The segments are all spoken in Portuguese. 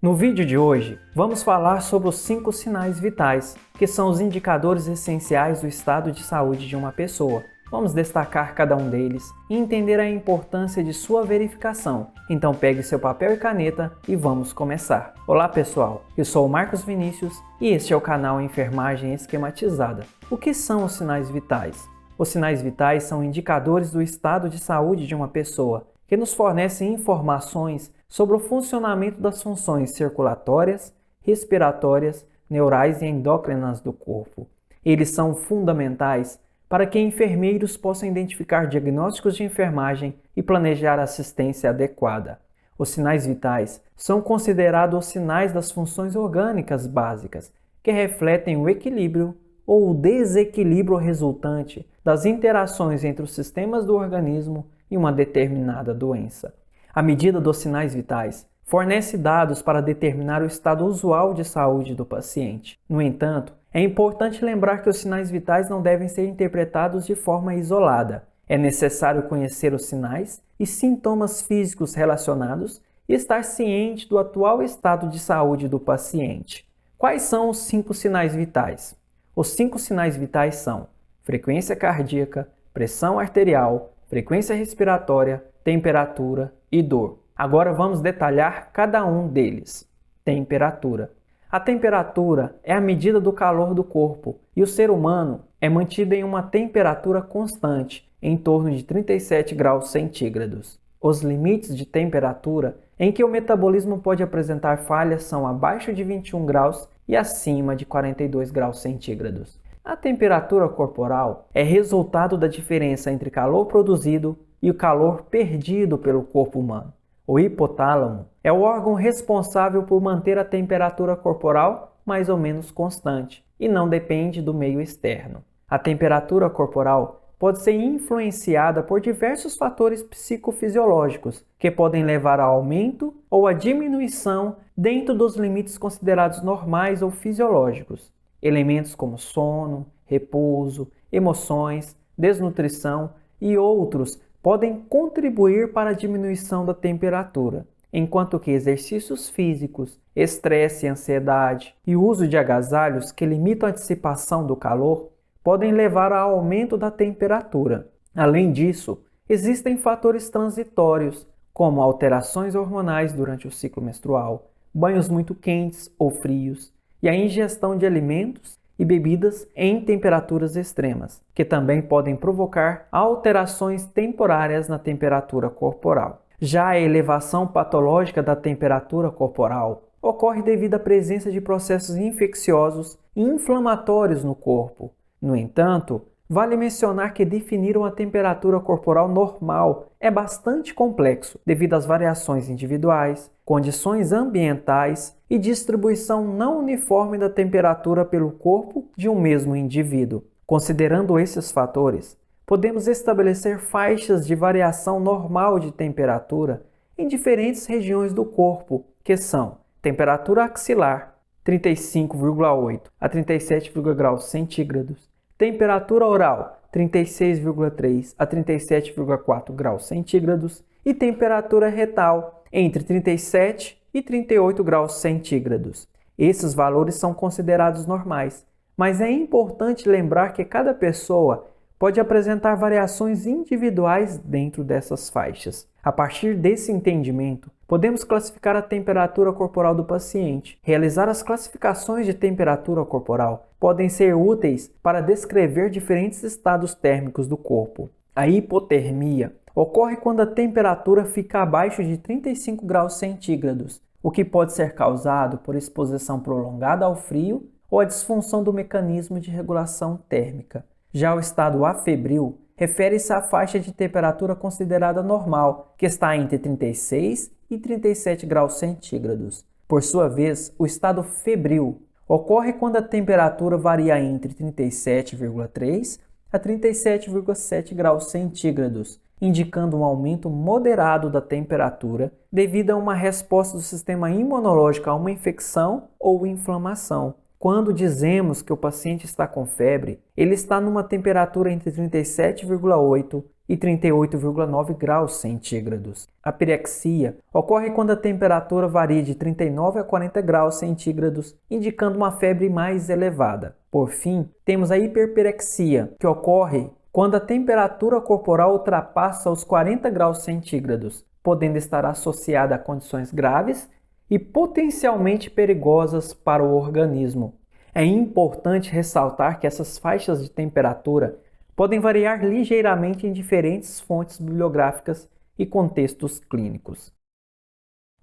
No vídeo de hoje, vamos falar sobre os 5 sinais vitais, que são os indicadores essenciais do estado de saúde de uma pessoa. Vamos destacar cada um deles e entender a importância de sua verificação. Então pegue seu papel e caneta e vamos começar. Olá pessoal, eu sou o Marcos Vinícius e este é o canal Enfermagem Esquematizada. O que são os sinais vitais? Os sinais vitais são indicadores do estado de saúde de uma pessoa, que nos fornecem informações sobre o funcionamento das funções circulatórias, respiratórias, neurais e endócrinas do corpo. Eles são fundamentais para que enfermeiros possam identificar diagnósticos de enfermagem e planejar assistência adequada. Os sinais vitais são considerados os sinais das funções orgânicas básicas, que refletem o equilíbrio ou o desequilíbrio resultante das interações entre os sistemas do organismo e uma determinada doença. A medida dos sinais vitais fornece dados para determinar o estado usual de saúde do paciente. No entanto, é importante lembrar que os sinais vitais não devem ser interpretados de forma isolada. É necessário conhecer os sinais e sintomas físicos relacionados e estar ciente do atual estado de saúde do paciente. Quais são os 5 sinais vitais? Os 5 sinais vitais são frequência cardíaca, pressão arterial, frequência respiratória, temperatura e dor. Agora vamos detalhar cada um deles. Temperatura. A temperatura é a medida do calor do corpo e o ser humano é mantido em uma temperatura constante, em torno de 37 graus centígrados. Os limites de temperatura em que o metabolismo pode apresentar falhas são abaixo de 21 graus e acima de 42 graus centígrados. A temperatura corporal é resultado da diferença entre calor produzido e o calor perdido pelo corpo humano. O hipotálamo é o órgão responsável por manter a temperatura corporal mais ou menos constante e não depende do meio externo. A temperatura corporal pode ser influenciada por diversos fatores psicofisiológicos que podem levar ao aumento ou à diminuição dentro dos limites considerados normais ou fisiológicos. Elementos como sono, repouso, emoções, desnutrição e outros podem contribuir para a diminuição da temperatura, enquanto que exercícios físicos, estresse e ansiedade e o uso de agasalhos que limitam a dissipação do calor podem levar ao aumento da temperatura. Além disso, existem fatores transitórios, como alterações hormonais durante o ciclo menstrual, banhos muito quentes ou frios, e a ingestão de alimentos e bebidas em temperaturas extremas, que também podem provocar alterações temporárias na temperatura corporal. Já a elevação patológica da temperatura corporal ocorre devido à presença de processos infecciosos e inflamatórios no corpo. No entanto, vale mencionar que definir uma temperatura corporal normal é bastante complexo devido às variações individuais, condições ambientais e distribuição não uniforme da temperatura pelo corpo de um mesmo indivíduo. Considerando esses fatores, podemos estabelecer faixas de variação normal de temperatura em diferentes regiões do corpo, que são temperatura axilar, 35,8 a 37 graus centígrados, temperatura oral, 36,3 a 37,4 graus centígrados e temperatura retal, entre 37 e 38 graus centígrados. Esses valores são considerados normais, mas é importante lembrar que cada pessoa pode apresentar variações individuais dentro dessas faixas. A partir desse entendimento, podemos classificar a temperatura corporal do paciente. Realizar as classificações de temperatura corporal podem ser úteis para descrever diferentes estados térmicos do corpo. A hipotermia ocorre quando a temperatura fica abaixo de 35 graus centígrados, o que pode ser causado por exposição prolongada ao frio ou a disfunção do mecanismo de regulação térmica. Já o estado afebril refere-se à faixa de temperatura considerada normal, que está entre 36 e 37 graus centígrados. Por sua vez, o estado febril ocorre quando a temperatura varia entre 37,3 a 37,7 graus centígrados, indicando um aumento moderado da temperatura devido a uma resposta do sistema imunológico a uma infecção ou inflamação. Quando dizemos que o paciente está com febre, ele está numa temperatura entre 37,8 e 38,9 graus centígrados. A pirexia ocorre quando a temperatura varia de 39 a 40 graus centígrados, indicando uma febre mais elevada. Por fim, temos a hiperpirexia, que ocorre quando a temperatura corporal ultrapassa os 40 graus centígrados, podendo estar associada a condições graves e potencialmente perigosas para o organismo. É importante ressaltar que essas faixas de temperatura podem variar ligeiramente em diferentes fontes bibliográficas e contextos clínicos.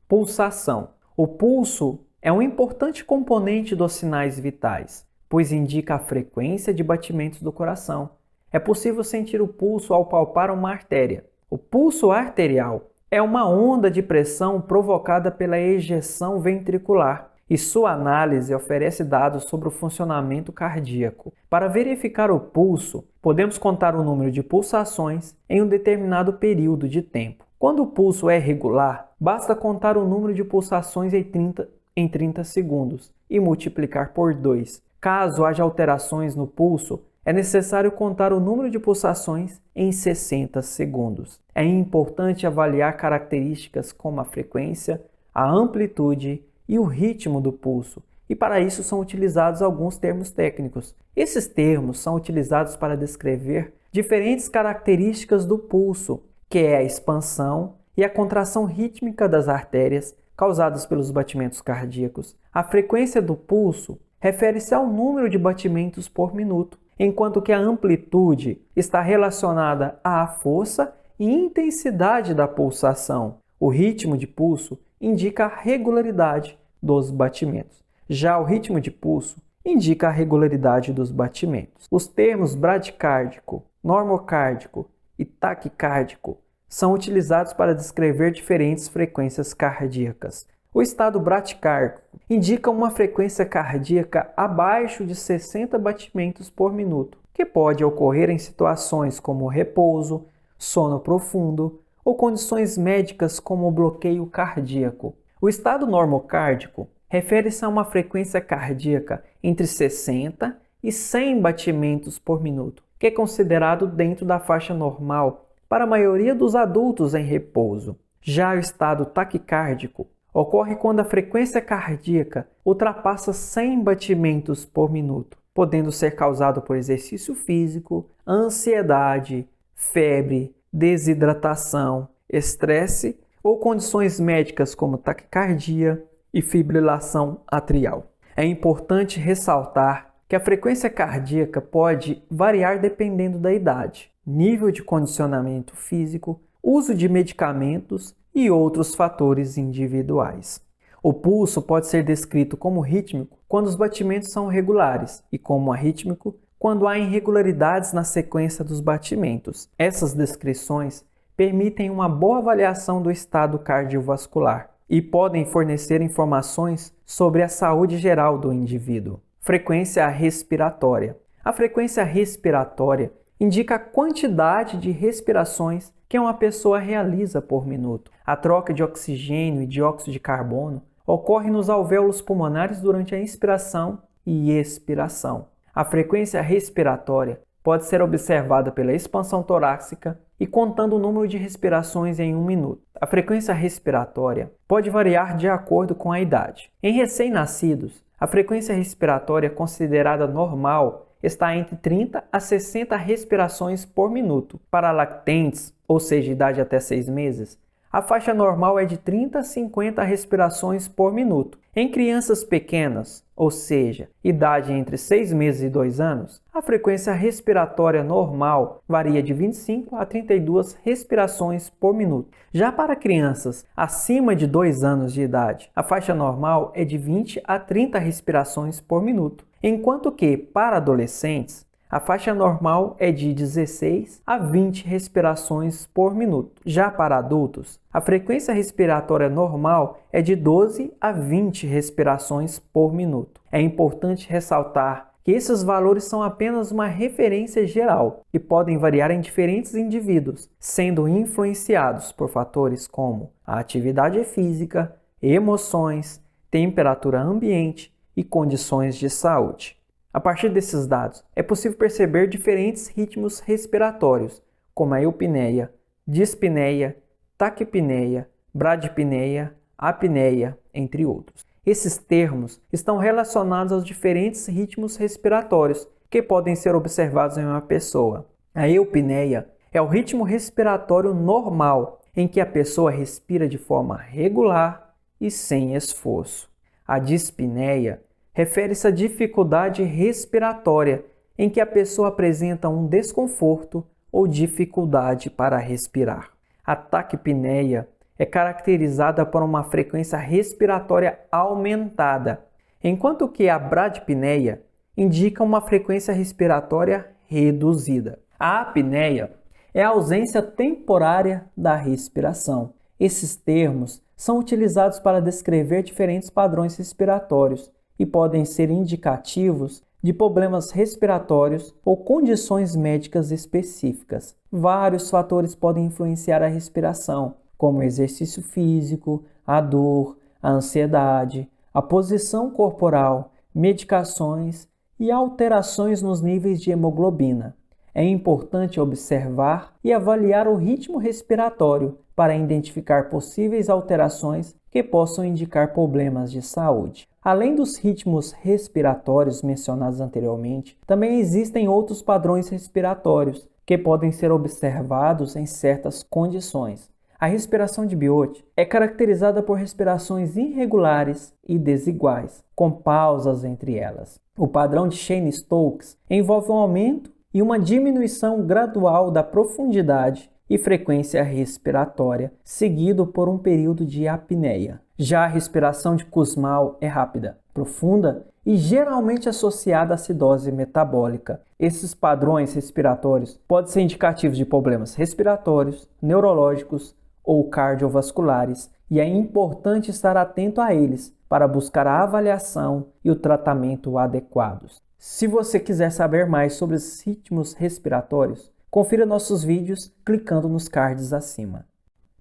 Pulsação. O pulso é um importante componente dos sinais vitais, pois indica a frequência de batimentos do coração. É possível sentir o pulso ao palpar uma artéria. O pulso arterial é uma onda de pressão provocada pela ejeção ventricular e sua análise oferece dados sobre o funcionamento cardíaco. Para verificar o pulso, podemos contar o número de pulsações em um determinado período de tempo. Quando o pulso é regular, basta contar o número de pulsações em 30 segundos e multiplicar por 2. Caso haja alterações no pulso, é necessário contar o número de pulsações em 60 segundos. É importante avaliar características como a frequência, a amplitude e o ritmo do pulso, e para isso são utilizados alguns termos técnicos. Esses termos são utilizados para descrever diferentes características do pulso, que é a expansão e a contração rítmica das artérias causadas pelos batimentos cardíacos. A frequência do pulso refere-se ao número de batimentos por minuto, enquanto que a amplitude está relacionada à força e intensidade da pulsação. O ritmo de pulso indica a regularidade dos batimentos. Já o ritmo de pulso indica a regularidade dos batimentos. Os termos bradicárdico, normocárdico e taquicárdico são utilizados para descrever diferentes frequências cardíacas. O estado bradicárdico indica uma frequência cardíaca abaixo de 60 batimentos por minuto, que pode ocorrer em situações como repouso, sono profundo ou condições médicas como o bloqueio cardíaco. O estado normocárdico refere-se a uma frequência cardíaca entre 60 e 100 batimentos por minuto, que é considerado dentro da faixa normal para a maioria dos adultos em repouso. Já o estado taquicárdico ocorre quando a frequência cardíaca ultrapassa 100 batimentos por minuto, podendo ser causado por exercício físico, ansiedade, febre, desidratação, estresse ou condições médicas como taquicardia e fibrilação atrial. É importante ressaltar que a frequência cardíaca pode variar dependendo da idade, nível de condicionamento físico, uso de medicamentos e outros fatores individuais. O pulso pode ser descrito como rítmico quando os batimentos são regulares e como arrítmico quando há irregularidades na sequência dos batimentos. Essas descrições permitem uma boa avaliação do estado cardiovascular e podem fornecer informações sobre a saúde geral do indivíduo. Frequência respiratória. A frequência respiratória indica a quantidade de respirações que uma pessoa realiza por minuto. A troca de oxigênio e dióxido de carbono ocorre nos alvéolos pulmonares durante a inspiração e expiração. A frequência respiratória pode ser observada pela expansão torácica e contando o número de respirações em 1 minuto. A frequência respiratória pode variar de acordo com a idade. Em recém-nascidos, a frequência respiratória considerada normal está entre 30 a 60 respirações por minuto. Para lactentes, ou seja, idade até 6 meses, a faixa normal é de 30 a 50 respirações por minuto. Em crianças pequenas, ou seja, idade entre 6 meses e 2 anos, a frequência respiratória normal varia de 25 a 32 respirações por minuto. Já para crianças acima de 2 anos de idade, a faixa normal é de 20 a 30 respirações por minuto, enquanto que, para adolescentes, a faixa normal é de 16 a 20 respirações por minuto. Já para adultos, a frequência respiratória normal é de 12 a 20 respirações por minuto. É importante ressaltar que esses valores são apenas uma referência geral e podem variar em diferentes indivíduos, sendo influenciados por fatores como a atividade física, emoções, temperatura ambiente e condições de saúde. A partir desses dados, é possível perceber diferentes ritmos respiratórios, como a eupneia, dispneia, taquipneia, bradipneia, apneia, entre outros. Esses termos estão relacionados aos diferentes ritmos respiratórios que podem ser observados em uma pessoa. A eupneia é o ritmo respiratório normal, em que a pessoa respira de forma regular e sem esforço. A dispneia refere-se à dificuldade respiratória, em que a pessoa apresenta um desconforto ou dificuldade para respirar. A taquipneia é caracterizada por uma frequência respiratória aumentada, enquanto que a bradipneia indica uma frequência respiratória reduzida. A apneia é a ausência temporária da respiração. Esses termos são utilizados para descrever diferentes padrões respiratórios e podem ser indicativos de problemas respiratórios ou condições médicas específicas. Vários fatores podem influenciar a respiração, como o exercício físico, a dor, a ansiedade, a posição corporal, medicações e alterações nos níveis de hemoglobina. É importante observar e avaliar o ritmo respiratório para identificar possíveis alterações que possam indicar problemas de saúde. Além dos ritmos respiratórios mencionados anteriormente, também existem outros padrões respiratórios que podem ser observados em certas condições. A respiração de Biot é caracterizada por respirações irregulares e desiguais, com pausas entre elas. O padrão de Cheyne-Stokes envolve um aumento e uma diminuição gradual da profundidade e frequência respiratória, seguido por um período de apneia. Já a respiração de Kussmaul é rápida, profunda e geralmente associada à acidose metabólica. Esses padrões respiratórios podem ser indicativos de problemas respiratórios, neurológicos ou cardiovasculares, e é importante estar atento a eles para buscar a avaliação e o tratamento adequados. Se você quiser saber mais sobre os ritmos respiratórios, confira nossos vídeos clicando nos cards acima.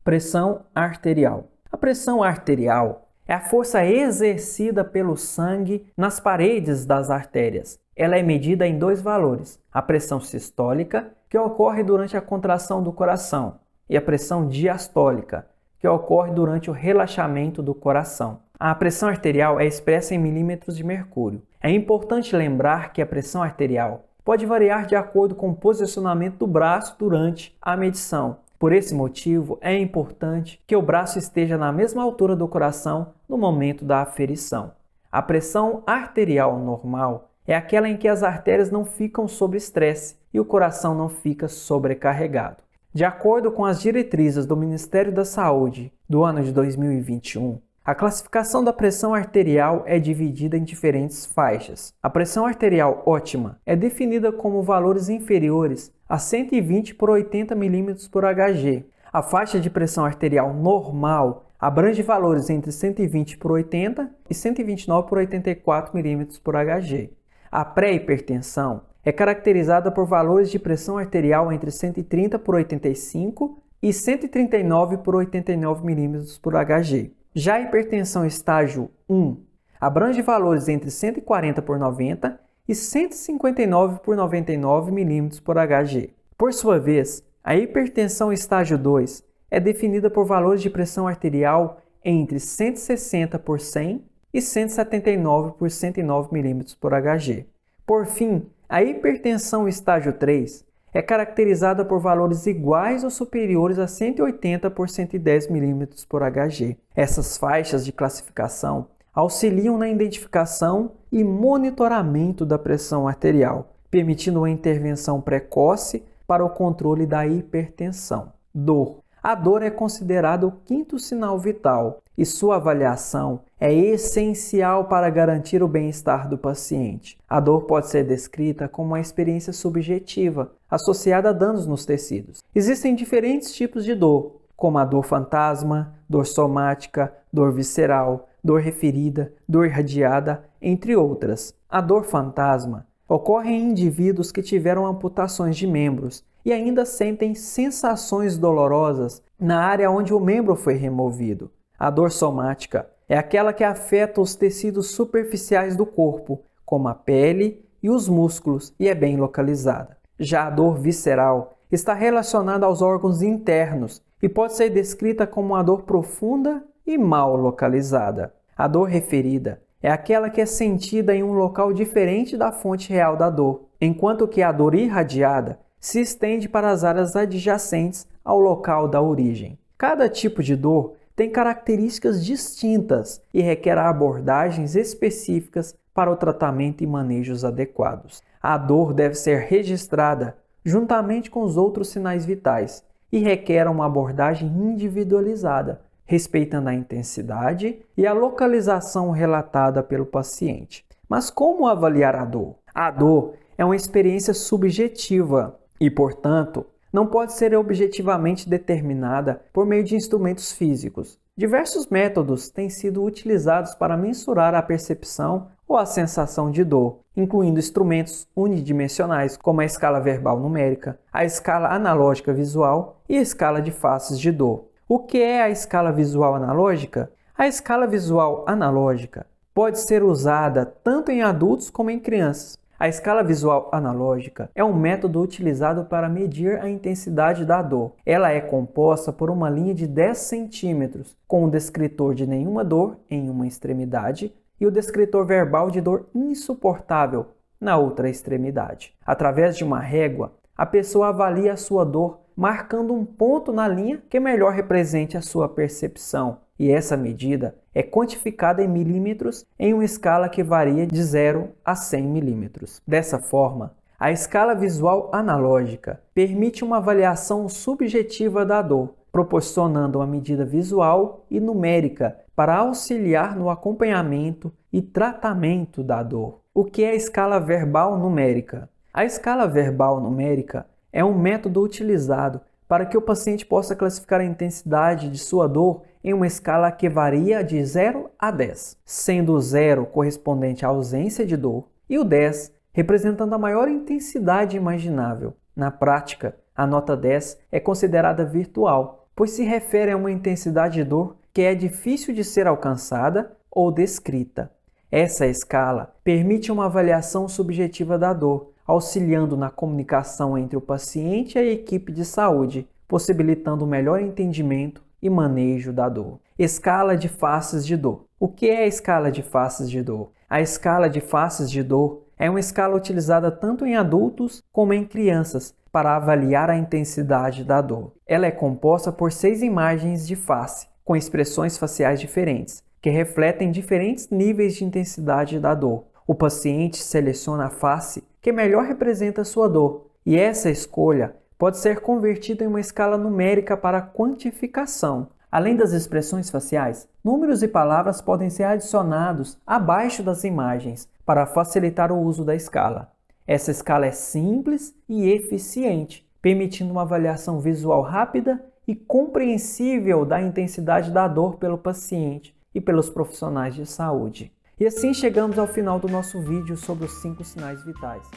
Pressão arterial. A pressão arterial é a força exercida pelo sangue nas paredes das artérias. Ela é medida em dois valores: a pressão sistólica, que ocorre durante a contração do coração, e a pressão diastólica, que ocorre durante o relaxamento do coração. A pressão arterial é expressa em milímetros de mercúrio. É importante lembrar que a pressão arterial pode variar de acordo com o posicionamento do braço durante a medição. Por esse motivo, é importante que o braço esteja na mesma altura do coração no momento da aferição. A pressão arterial normal é aquela em que as artérias não ficam sob estresse e o coração não fica sobrecarregado. De acordo com as diretrizes do Ministério da Saúde do ano de 2021, a classificação da pressão arterial é dividida em diferentes faixas. A pressão arterial ótima é definida como valores inferiores a 120 por 80 mm por Hg. A faixa de pressão arterial normal abrange valores entre 120 por 80 e 129 por 84 mm por Hg. A pré-hipertensão é caracterizada por valores de pressão arterial entre 130 por 85 e 139 por 89 mm por Hg. Já a hipertensão estágio 1 abrange valores entre 140 por 90 e 159 por 99 mm por Hg. Por sua vez, a hipertensão estágio 2 é definida por valores de pressão arterial entre 160 por 100 e 179 por 109 mm por Hg. Por fim, a hipertensão estágio 3 é caracterizada por valores iguais ou superiores a 180 por 110 mm por Hg. Essas faixas de classificação auxiliam na identificação e monitoramento da pressão arterial, permitindo uma intervenção precoce para o controle da hipertensão. Dor. A dor é considerada o quinto sinal vital e sua avaliação é essencial para garantir o bem-estar do paciente. A dor pode ser descrita como uma experiência subjetiva, associada a danos nos tecidos. Existem diferentes tipos de dor, como a dor fantasma, dor somática, dor visceral, dor referida, dor irradiada, entre outras. A dor fantasma ocorre em indivíduos que tiveram amputações de membros e ainda sentem sensações dolorosas na área onde o membro foi removido. A dor somática é aquela que afeta os tecidos superficiais do corpo, como a pele e os músculos, e é bem localizada. Já a dor visceral está relacionada aos órgãos internos e pode ser descrita como uma dor profunda e mal localizada. A dor referida é aquela que é sentida em um local diferente da fonte real da dor, enquanto que a dor irradiada se estende para as áreas adjacentes ao local da origem. Cada tipo de dor tem características distintas e requer abordagens específicas para o tratamento e manejos adequados. A dor deve ser registrada juntamente com os outros sinais vitais e requer uma abordagem individualizada, respeitando a intensidade e a localização relatada pelo paciente. Mas como avaliar a dor? A dor é uma experiência subjetiva e, portanto, não pode ser objetivamente determinada por meio de instrumentos físicos. Diversos métodos têm sido utilizados para mensurar a percepção ou a sensação de dor, incluindo instrumentos unidimensionais como a escala verbal numérica, a escala analógica visual e a escala de faces de dor. O que é a escala visual analógica? A escala visual analógica pode ser usada tanto em adultos como em crianças. A escala visual analógica é um método utilizado para medir a intensidade da dor. Ela é composta por uma linha de 10 centímetros, com o descritor de nenhuma dor em uma extremidade e o descritor verbal de dor insuportável na outra extremidade. Através de uma régua, a pessoa avalia a sua dor marcando um ponto na linha que melhor represente a sua percepção. E essa medida é quantificada em milímetros em uma escala que varia de 0 a 100 milímetros. Dessa forma, a escala visual analógica permite uma avaliação subjetiva da dor, proporcionando uma medida visual e numérica para auxiliar no acompanhamento e tratamento da dor. O que é a escala verbal numérica? A escala verbal numérica é um método utilizado para que o paciente possa classificar a intensidade de sua dor em uma escala que varia de 0 a 10, sendo o 0 correspondente à ausência de dor e o 10 representando a maior intensidade imaginável. Na prática, a nota 10 é considerada virtual, pois se refere a uma intensidade de dor que é difícil de ser alcançada ou descrita. Essa escala permite uma avaliação subjetiva da dor, auxiliando na comunicação entre o paciente e a equipe de saúde, possibilitando o melhor entendimento e manejo da dor. Escala de faces de dor. O que é a escala de faces de dor? A escala de faces de dor é uma escala utilizada tanto em adultos como em crianças para avaliar a intensidade da dor. Ela é composta por 6 imagens de face, com expressões faciais diferentes, que refletem diferentes níveis de intensidade da dor. O paciente seleciona a face que melhor representa a sua dor, e essa escolha pode ser convertida em uma escala numérica para quantificação. Além das expressões faciais, números e palavras podem ser adicionados abaixo das imagens para facilitar o uso da escala. Essa escala é simples e eficiente, permitindo uma avaliação visual rápida e compreensível da intensidade da dor pelo paciente e pelos profissionais de saúde. E assim chegamos ao final do nosso vídeo sobre os 5 sinais vitais.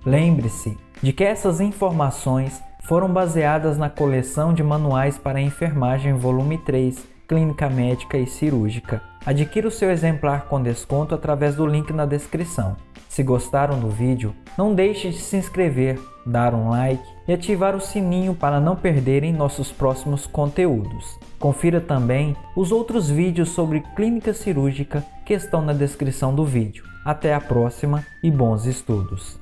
Lembre-se de que essas informações foram baseadas na coleção de manuais para a enfermagem volume 3, Clínica Médica e Cirúrgica. Adquira o seu exemplar com desconto através do link na descrição. Se gostaram do vídeo, não deixe de se inscrever, dar um like e ativar o sininho para não perderem nossos próximos conteúdos. Confira também os outros vídeos sobre clínica cirúrgica que estão na descrição do vídeo. Até a próxima e bons estudos!